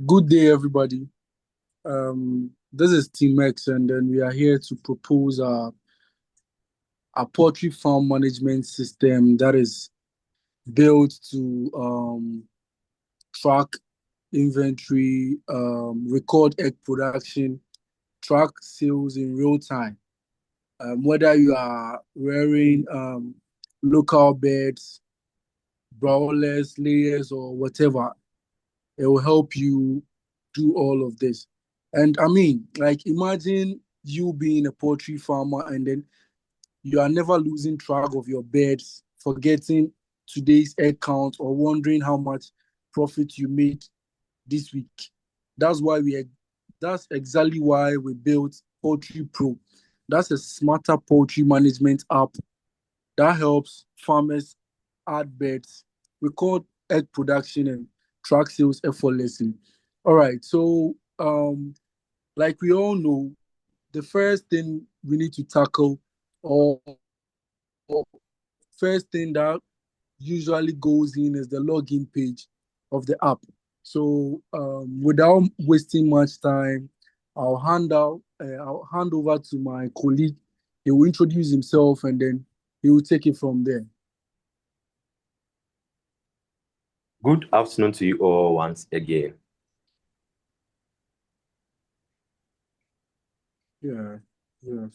Good day, everybody. This is Team X, and then we are here to propose a poultry farm management system that is built to track inventory, record egg production, track sales in real time. Whether you are rearing local birds, broilers, layers, or whatever, it will help you do all of this. And I mean, like, imagine you being a poultry farmer and then you are never losing track of your birds, forgetting today's egg count or wondering how much profit you made this week. That's why we that's exactly why we built Poultry Pro. That's a smarter poultry management app that helps farmers add birds, record egg production, and track sales effortlessly. All right, so like we all know, the first thing we need to tackle, or first thing that usually goes in, is the login page of the app. So without wasting much time, I'll hand over to my colleague. He will introduce himself and then he will take it from there. Good afternoon to you all once again. Yeah, yeah.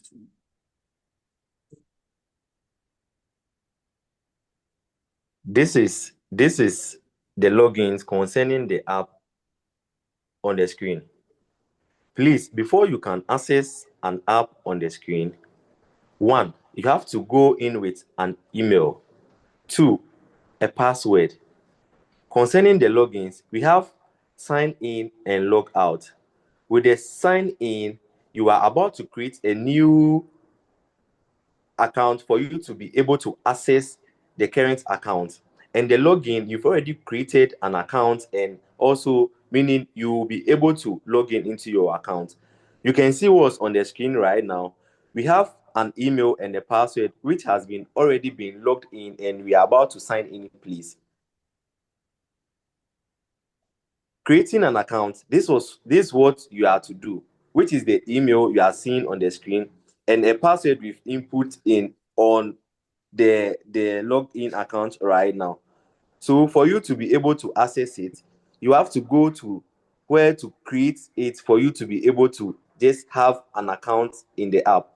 This is the logins concerning the app on the screen. Please, before you can access an app on the screen, one, you have to go in with an email. Two, a password. Concerning the logins, we have sign in and log out. With the sign in, you are about to create a new account for you to be able to access the current account. And the login, you've already created an account, and also meaning you will be able to log in into your account. You can see what's on the screen right now. We have an email and a password which has been already been logged in, and we are about to sign in, please. Creating an account, this is what you are to do, which is the email you are seeing on the screen, and a password we've input in on the login account right now. So for you to be able to access it, you have to go to where to create it for you to be able to just have an account in the app.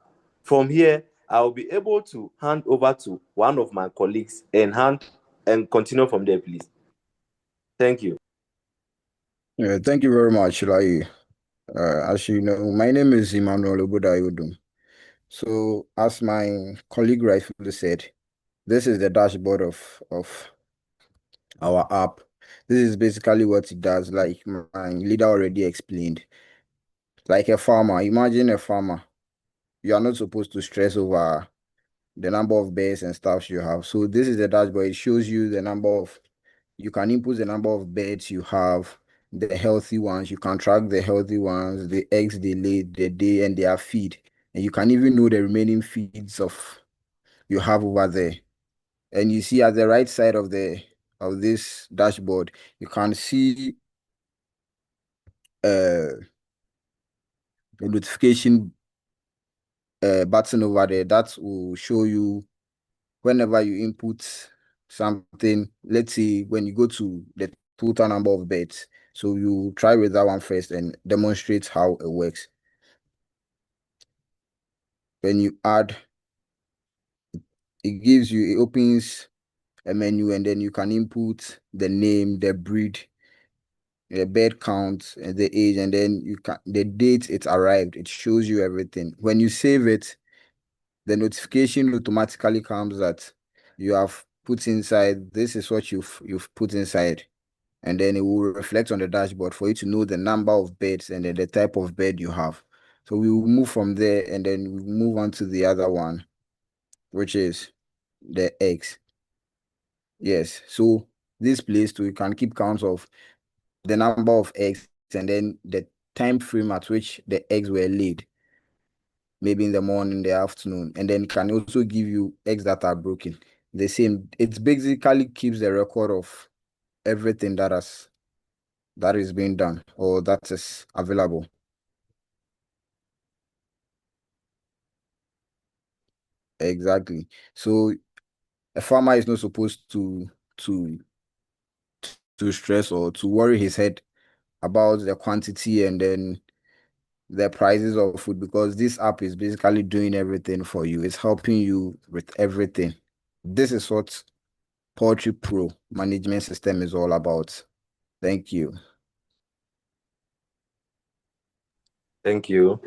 From here, I will be able to hand over to one of my colleagues and continue from there, please. Thank you. Yeah, thank you very much, Lai. As you know, my name is Emmanuel Obudayodun. So, as my colleague rightfully said, this is the dashboard of our app. This is basically what it does, like my leader already explained. Like a farmer, imagine a farmer. You are not supposed to stress over the number of birds and stuff you have. So this is the dashboard. It shows you the number of, you can input the number of birds you have, the healthy ones. You can track the healthy ones, the eggs they lay, the day, and their feed. And you can even know the remaining feeds of you have over there. And you see at the right side of this dashboard, you can see a notification button over there that will show you whenever you input something. Let's say when you go to the total number of beds, so you try with that one first and demonstrate how it works. When you add, it opens a menu, and then you can input the name, the breed, the bed count, and the age, and then the date it arrived. It shows you everything. When you save it, the notification automatically comes that you have put inside, this is what you've put inside, and then it will reflect on the dashboard for you to know the number of beds and then the type of bed you have. So we will move from there, and then we move on to the other one, which is the eggs. Yes, so this place too, you can keep counts of the number of eggs and then the time frame at which the eggs were laid, maybe in the morning, the afternoon, and then it can also give you eggs that are broken. The same, it basically keeps the record of everything that has that is being done or that is available. Exactly. So a farmer is not supposed to to stress or to worry his head about the quantity and then the prices of food, because this app is basically doing everything for you. It's helping you with everything. This is what Poultry Pro management system is all about. Thank you. Thank you.